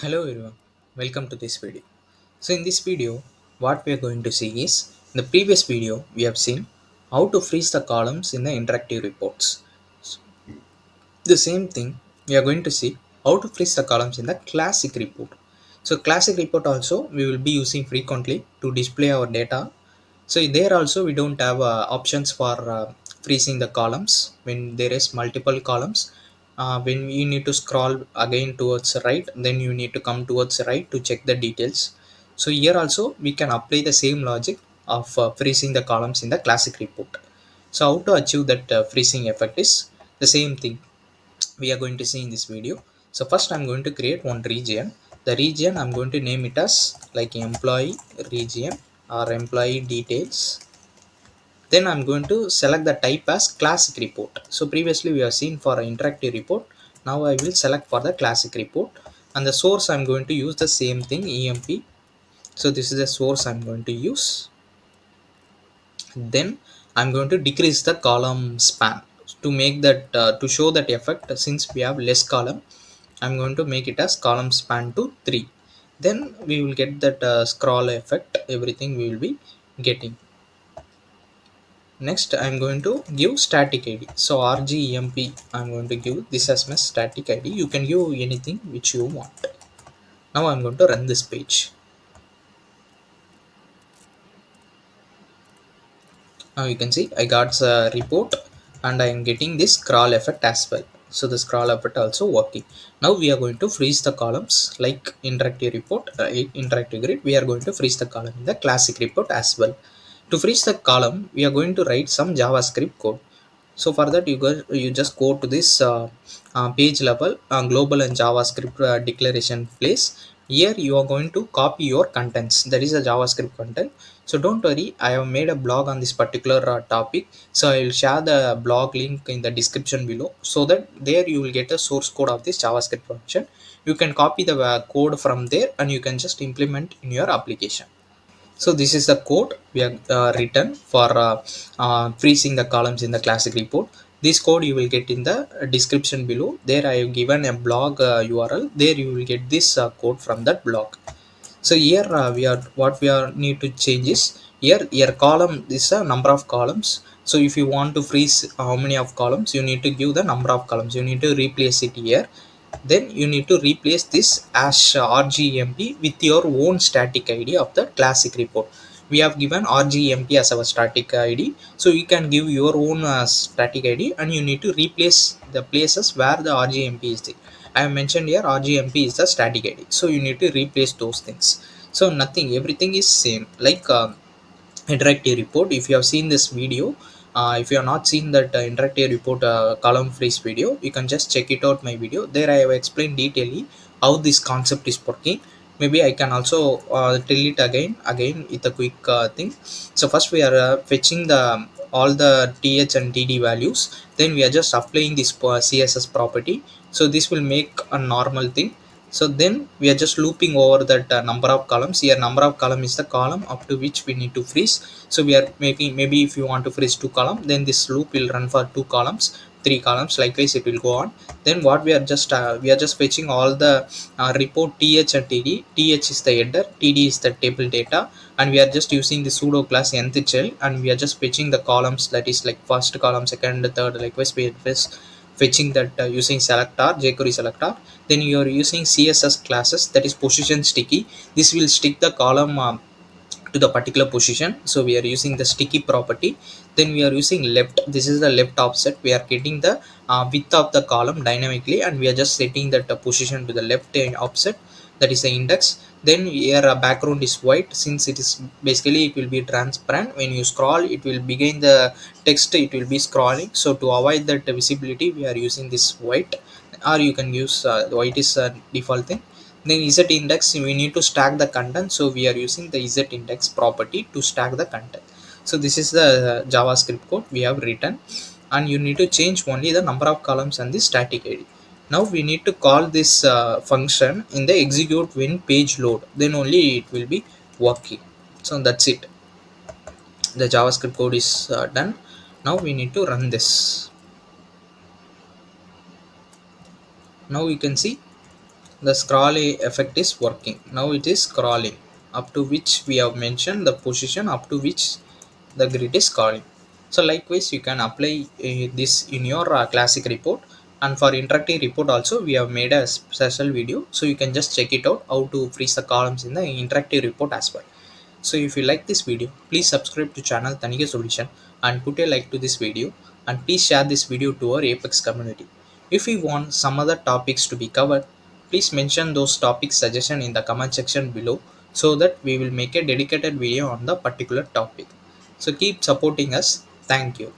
Hello everyone, welcome to this video. So in this video, what we are going to see is, in the previous video we have seen how to freeze the columns in the interactive reports. So, the same thing we are going to see how to freeze the columns in the classic report. So classic report also we will be using frequently to display our data. So there also we don't have options for freezing the columns when there is multiple columns. When you need to scroll again towards the right, then you need to come towards the right to check the details. So here also we can apply the same logic of freezing the columns in the classic report. So how to achieve that freezing effect is the same thing we are going to see in this video. So first I'm going to create one region. The region I'm going to name it as like employee region or employee details. Then I'm going to select the type as classic report. So previously we have seen for an interactive report. Now I will select for the classic report, and the source I'm going to use the same thing, emp. So this is the source I'm going to use. Then I'm going to decrease the column span to make that to show that effect. Since we have less column, I'm going to make it as column span to 3. Then we will get that scroll effect, everything we will be getting. Next I'm going to give static id. So rgemp, I'm going to give this as my static id. You can give anything which you want. Now I'm going to run this page. Now you can see I got a report and I am getting this scroll effect as well. So the scroll effect also working. Now we are going to freeze the columns like interactive report, interactive grid. We are going to freeze the column in the classic report as well. To freeze the column, we are going to write some JavaScript code. So for that you just go to this page level global and JavaScript declaration place. Here you are going to copy your contents, that is a JavaScript content. So don't worry, I have made a blog on this particular topic. So I will share the blog link in the description below, so that there you will get a source code of this JavaScript function. You can copy the code from there and you can just implement in your application. So this is the code we have written for freezing the columns in the classic report. This code you will get in the description below. There I have given a blog URL. There you will get this code from that blog. So here we are, what we are need to change is, here column is a number of columns. So if you want to freeze how many of columns, you need to give the number of columns. You need to replace it here. Then you need to replace this as rgmp with your own static id of the classic report. We have given rgmp as our static id, so you can give your own static id and you need to replace the places where the rgmp is there. I have mentioned here rgmp is the static id, so you need to replace those things. So nothing, everything is same like interactive report. If you have seen this video, if you have not seen that interactive report column freeze video, you can just check it out my video. There I have explained detailedly how this concept is working. Maybe I can also tell it again with a quick thing. So first we are fetching the all the th and td values. Then we are just applying this css property. So this will make a normal thing. So then we are just looping over that number of columns. Here number of column is the column up to which we need to freeze. So we are making, maybe if you want to freeze 2 column, then this loop will run for 2 columns, 3 columns, likewise it will go on. Then what we are just fetching all the report th and td. Th is the header, td is the table data, and we are just using the pseudo class nth shell, and we are just fetching the columns, that is like first column, second, third, likewise we are just fetching that using selector, jQuery selector. Then you are using css classes, that is position sticky. This will stick the column to the particular position. So we are using the sticky property. Then we are using left, this is the left offset. We are getting the width of the column dynamically, and we are just setting that position to the left offset, that is the index. Then here background is white, since it is basically it will be transparent. When you scroll, it will begin the text, it will be scrolling. So to avoid that visibility, we are using this white, or you can use the white is a default thing. Then z index, we need to stack the content, so we are using the z index property to stack the content. So this is the javascript code we have written, and you need to change only the number of columns and the static id. Now we need to call this function in the execute when page load, then only it will be working. So that's it, the javascript code is done. Now we need to run this. Now you can see the scroll effect is working. Now it is scrolling up to which we have mentioned the position up to which the grid is scrolling. So likewise you can apply this in your classic report, and for interactive report also we have made a special video, so you can just check it out how to freeze the columns in the interactive report as well. So if you like this video, please subscribe to channel Tanika Solution and put a like to this video, and please share this video to our Apex community. If you want some other topics to be covered, please mention those topic suggestion in the comment section below, so that we will make a dedicated video on the particular topic. So keep supporting us. Thank you.